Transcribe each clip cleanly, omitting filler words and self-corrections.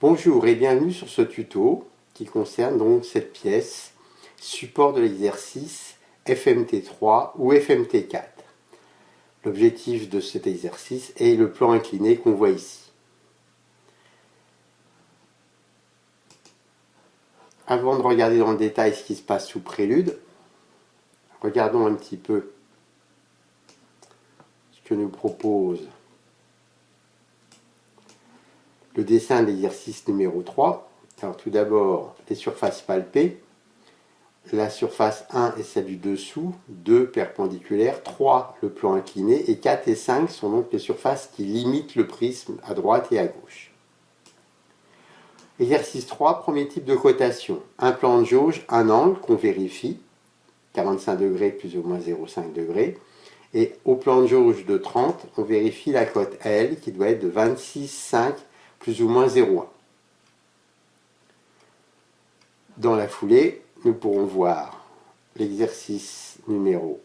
Bonjour et bienvenue sur ce tuto qui concerne donc cette pièce, support de l'exercice FMT3 ou FMT4. L'objectif de cet exercice est le plan incliné qu'on voit ici. Avant de regarder dans le détail ce qui se passe sous prélude, regardons un petit peu ce que nous propose le dessin de l'exercice numéro 3. Alors tout d'abord, les surfaces palpées. La surface 1 est celle du dessous, 2 perpendiculaires, 3 le plan incliné et 4 et 5 sont donc les surfaces qui limitent le prisme à droite et à gauche. Exercice 3, premier type de cotation. Un plan de jauge, un angle qu'on vérifie, 45 degrés plus ou moins 0,5 degrés. Et au plan de jauge de 30, on vérifie la cote L qui doit être de 26,5 plus ou moins 0,1. Dans la foulée, nous pourrons voir l'exercice numéro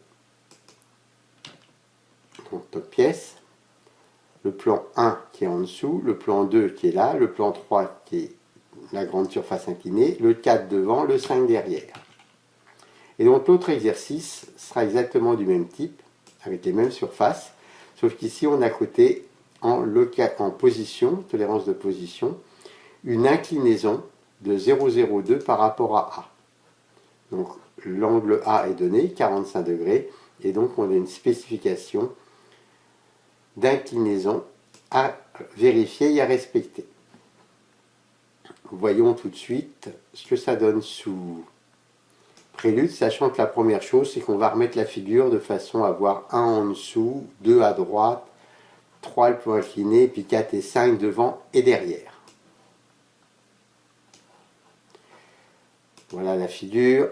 notre pièce, le plan 1 qui est en dessous, le plan 2 qui est là, le plan 3 qui est la grande surface inclinée, le 4 devant, le 5 derrière. Et donc l'autre exercice sera exactement du même type, avec les mêmes surfaces, sauf qu'ici on a coté en position, tolérance de position, une inclinaison de 0,02 par rapport à A. Donc l'angle A est donné, 45 degrés, et donc on a une spécification d'inclinaison à vérifier et à respecter. Voyons tout de suite ce que ça donne sous prélude, sachant que la première chose, c'est qu'on va remettre la figure de façon à avoir 1 en dessous, 2 à droite, 3 le plan incliné, puis 4 et 5 devant et derrière. Voilà la figure,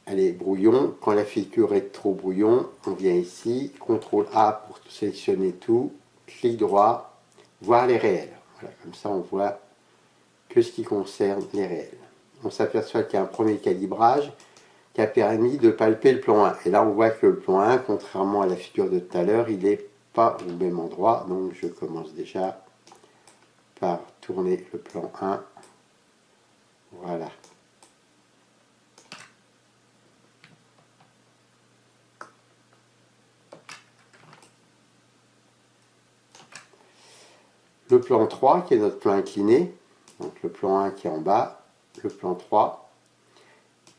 elle est brouillon. Quand la figure est trop brouillon, on vient ici, CTRL A pour sélectionner tout, clic droit, voir les réels. Voilà, comme ça on voit que ce qui concerne les réels. On s'aperçoit qu'il y a un premier calibrage qui a permis de palper le plan 1. Et là on voit que le plan 1, contrairement à la figure de tout à l'heure, il n'est pas au même endroit. Donc je commence déjà par tourner le plan 1. Voilà. Le plan 3 qui est notre plan incliné, donc le plan 1 qui est en bas, le plan 3,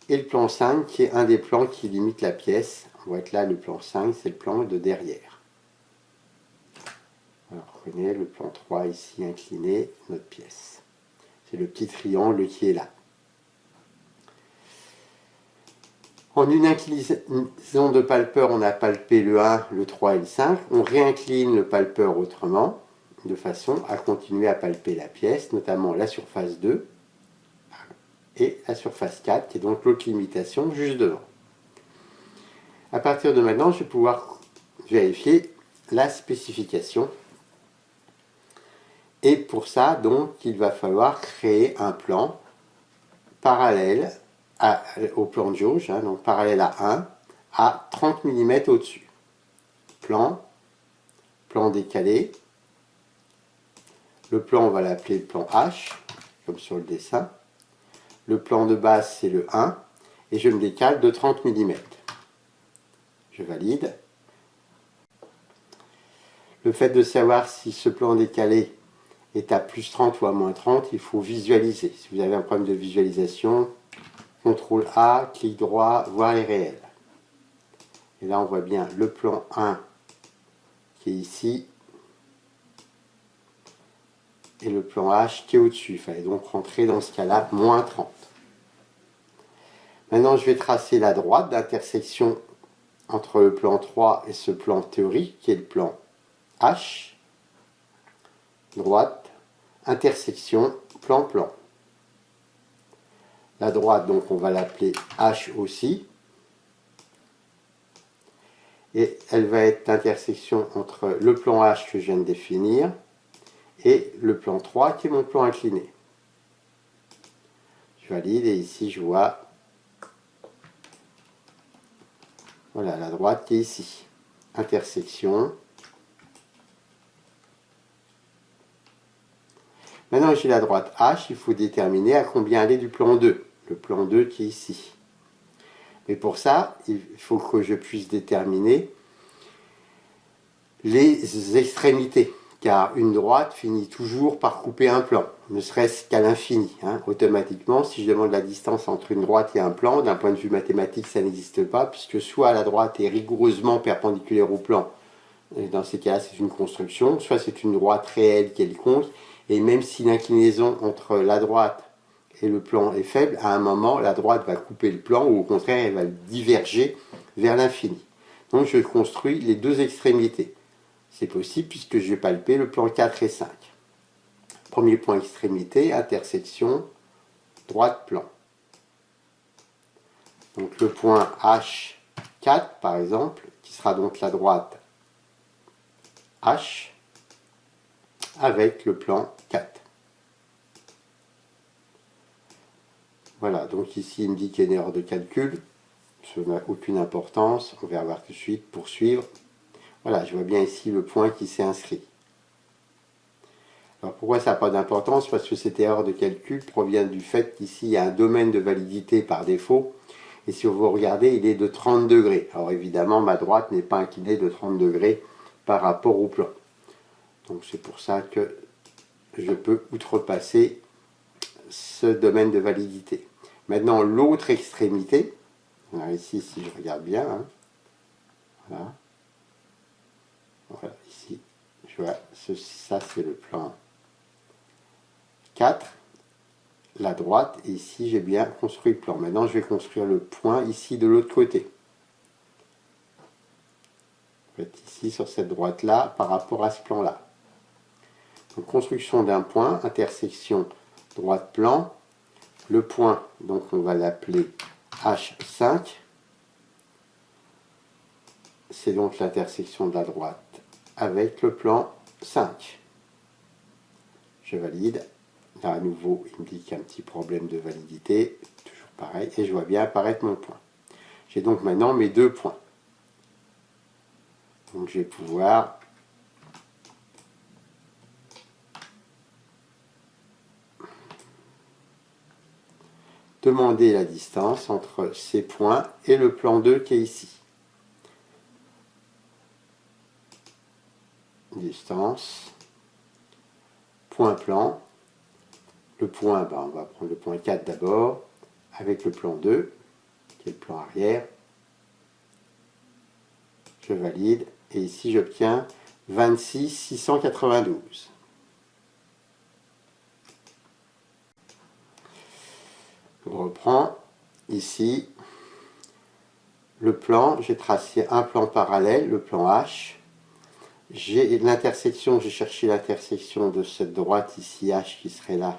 et le plan 5 qui est un des plans qui limite la pièce. On voit que là le plan 5 c'est le plan de derrière. Alors prenez le plan 3 ici incliné, notre pièce. C'est le petit triangle qui est là. En une inclinaison de palpeur, on a palpé le 1, le 3 et le 5. On réincline le palpeur autrement, de façon à continuer à palper la pièce, notamment la surface 2 et la surface 4, qui est donc l'autre limitation juste devant. À partir de maintenant, je vais pouvoir vérifier la spécification. Et pour ça, donc, il va falloir créer un plan parallèle au plan de jauge, donc parallèle à 1, à 30 mm au-dessus. Plan décalé. Le plan, on va l'appeler le plan H, comme sur le dessin. Le plan de base, c'est le 1, et je me décale de 30 mm. Je valide. Le fait de savoir si ce plan décalé est à plus 30 ou à moins 30, il faut visualiser. Si vous avez un problème de visualisation, CTRL A, clic droit, voir les réels. Et là, on voit bien le plan 1 qui est ici, et le plan H qui est au-dessus. Il fallait donc rentrer dans ce cas-là, moins 30. Maintenant, je vais tracer la droite d'intersection entre le plan 3 et ce plan théorique, qui est le plan H. Droite, intersection, plan. La droite, donc, on va l'appeler H aussi. Et elle va être l'intersection entre le plan H que je viens de définir et le plan 3 qui est mon plan incliné. Je valide et ici je vois voilà la droite qui est ici. Intersection. Maintenant j'ai la droite H, il faut déterminer à combien elle est du plan 2. Le plan 2 qui est ici. Mais pour ça, il faut que je puisse déterminer les extrémités. Car une droite finit toujours par couper un plan, ne serait-ce qu'à l'infini. Automatiquement, si je demande la distance entre une droite et un plan, d'un point de vue mathématique, ça n'existe pas, puisque soit la droite est rigoureusement perpendiculaire au plan, et dans ces cas-là, c'est une construction, soit c'est une droite réelle quelconque, et même si l'inclinaison entre la droite et le plan est faible, à un moment, la droite va couper le plan, ou au contraire, elle va diverger vers l'infini. Donc je construis les deux extrémités. C'est possible puisque je vais palper le plan 4 et 5. Premier point extrémité, intersection, droite plan. Donc le point H4 par exemple, qui sera donc la droite H avec le plan 4. Voilà, donc ici il me dit qu'il y a une erreur de calcul, ça n'a aucune importance, on va voir tout de suite, poursuivre. Voilà, je vois bien ici le point qui s'est inscrit. Alors pourquoi ça n'a pas d'importance? Parce que cette erreur de calcul provient du fait qu'ici il y a un domaine de validité par défaut. Et si vous regardez, il est de 30 degrés. Alors évidemment, ma droite n'est pas inclinée de 30 degrés par rapport au plan. Donc c'est pour ça que je peux outrepasser ce domaine de validité. Maintenant, l'autre extrémité, alors ici, si je regarde bien, voilà. Voilà, ici, je vois, ça c'est le plan 4, la droite, et ici j'ai bien construit le plan. Maintenant je vais construire le point ici de l'autre côté. En fait, ici sur cette droite-là par rapport à ce plan-là. Donc construction d'un point, intersection droite plan. Le point, donc on va l'appeler H5. C'est donc l'intersection de la droite avec le plan 5. Je valide. Là, à nouveau, il me dit qu'il y a un petit problème de validité. Toujours pareil. Et je vois bien apparaître mon point. J'ai donc maintenant mes deux points. Donc je vais pouvoir demander la distance entre ces points et le plan 2 qui est ici. Distance, point plan. Le point, ben, on va prendre le point 4 d'abord, avec le plan 2, qui est le plan arrière. Je valide, et ici j'obtiens 26 692. Je reprends, ici, le plan, j'ai tracé un plan parallèle, le plan H. J'ai l'intersection, j'ai cherché l'intersection de cette droite ici, H, qui serait là.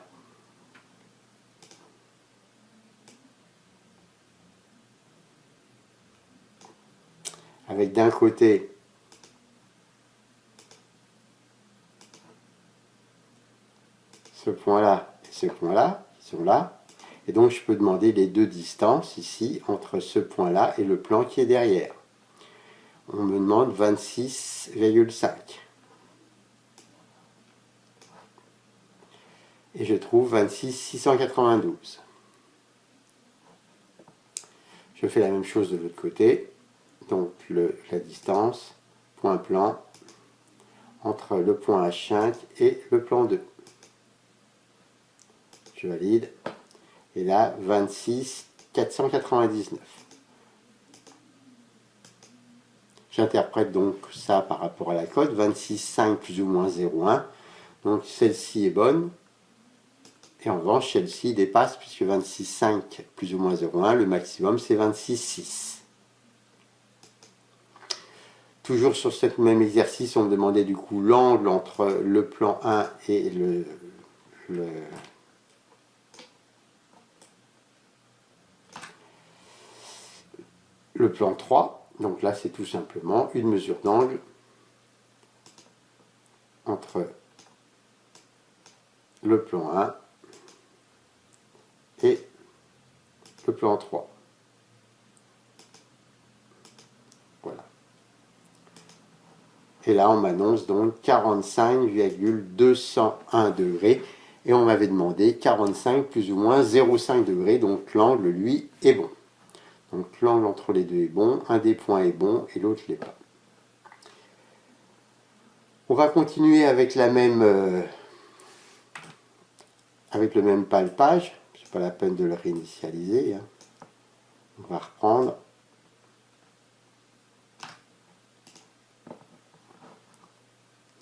Avec d'un côté ce point-là et ce point-là, qui sont là. Et donc je peux demander les deux distances ici entre ce point-là et le plan qui est derrière. On me demande 26,5. Et je trouve 26 692. Je fais la même chose de l'autre côté. Donc la distance, point plan, entre le point H5 et le plan 2. Je valide. Et là, 26 499. J'interprète donc ça par rapport à la cote, 26,5 plus ou moins 0,1. Donc celle-ci est bonne. Et en revanche, celle-ci dépasse, puisque 26,5 plus ou moins 0,1, le maximum c'est 26,6. Toujours sur ce même exercice, on me demandait du coup l'angle entre le plan 1 et le plan 3. Donc là, c'est tout simplement une mesure d'angle entre le plan 1 et le plan 3. Voilà. Et là, on m'annonce donc 45,201 degrés. Et on m'avait demandé 45 plus ou moins 0,5 degrés, donc l'angle, lui, est bon. Donc l'angle entre les deux est bon, un des points est bon et l'autre l'est pas. On va continuer avec le même palpage. C'est pas la peine de le réinitialiser. On va reprendre.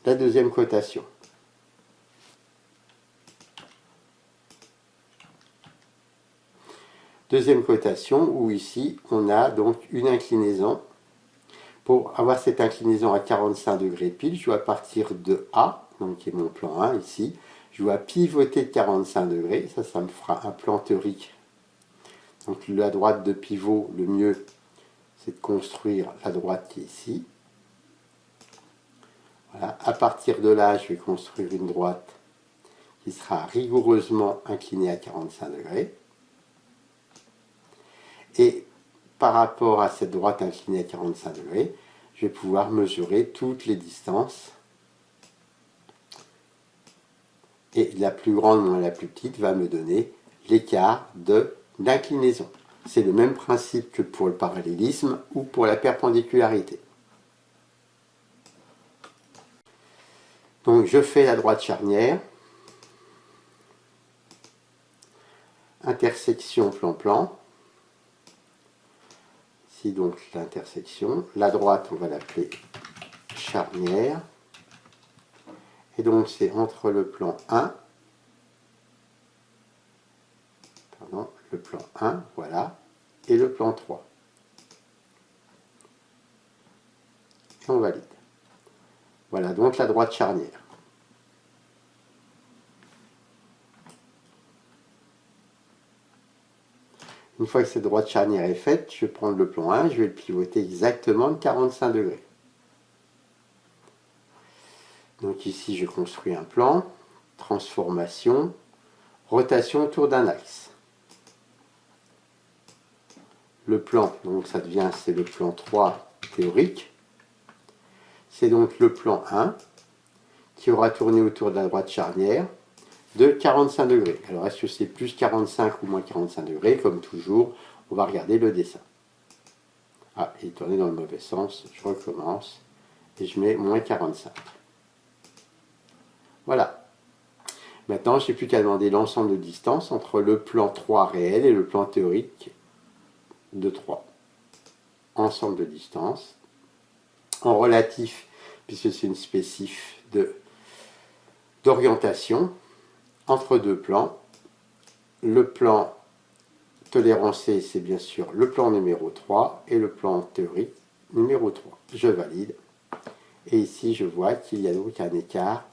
La deuxième cotation. Deuxième cotation où ici on a donc une inclinaison. Pour avoir cette inclinaison à 45 degrés pile, je dois partir de A, donc qui est mon plan 1 ici. Je dois pivoter de 45 degrés, ça me fera un plan théorique. Donc la droite de pivot, le mieux, c'est de construire la droite qui est ici. Voilà. À partir de là, je vais construire une droite qui sera rigoureusement inclinée à 45 degrés. Et par rapport à cette droite inclinée à 45 degrés, je vais pouvoir mesurer toutes les distances. Et la plus grande moins la plus petite va me donner l'écart d'inclinaison. C'est le même principe que pour le parallélisme ou pour la perpendicularisation. Donc je fais la droite charnière, intersection plan-plan, ici donc l'intersection, la droite on va l'appeler charnière, et donc c'est entre le plan 1, le plan 1, voilà, et le plan 3. Et on valide. Voilà donc la droite charnière. Une fois que cette droite charnière est faite, je vais prendre le plan 1, je vais le pivoter exactement de 45 degrés. Donc ici, je construis un plan, transformation, rotation autour d'un axe. Le plan, donc ça devient, c'est le plan 3 théorique. C'est donc le plan 1 qui aura tourné autour de la droite charnière de 45 degrés. Alors est-ce que c'est plus 45 ou moins 45 degrés? Comme toujours, on va regarder le dessin. Ah, il est tourné dans le mauvais sens, je recommence et je mets moins 45. Voilà. Maintenant, je n'ai plus qu'à demander l'ensemble de distance entre le plan 3 réel et le plan théorique de 3. Ensemble de distance. En relatif, puisque c'est une spécif d'orientation, entre deux plans. Le plan tolérancé, c'est bien sûr le plan numéro 3 et le plan théorique numéro 3. Je valide. Et ici, je vois qu'il y a donc un écart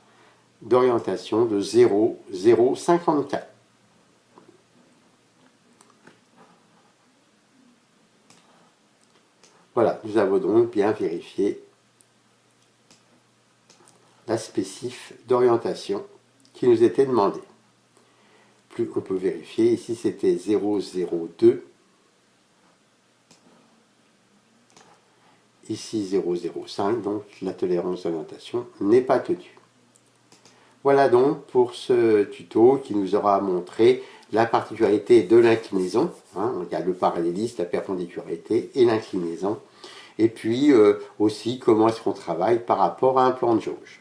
d'orientation de 0,054. Voilà, nous avons donc bien vérifié la spécif d'orientation qui nous était demandée. Plus on peut vérifier, ici c'était 0,02, ici 0,05, donc la tolérance d'orientation n'est pas tenue. Voilà donc pour ce tuto qui nous aura montré la particularité de l'inclinaison. Il y a le parallélisme, la perpendicularité et l'inclinaison. Et puis aussi comment est-ce qu'on travaille par rapport à un plan de jauge.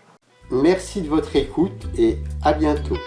Merci de votre écoute et à bientôt.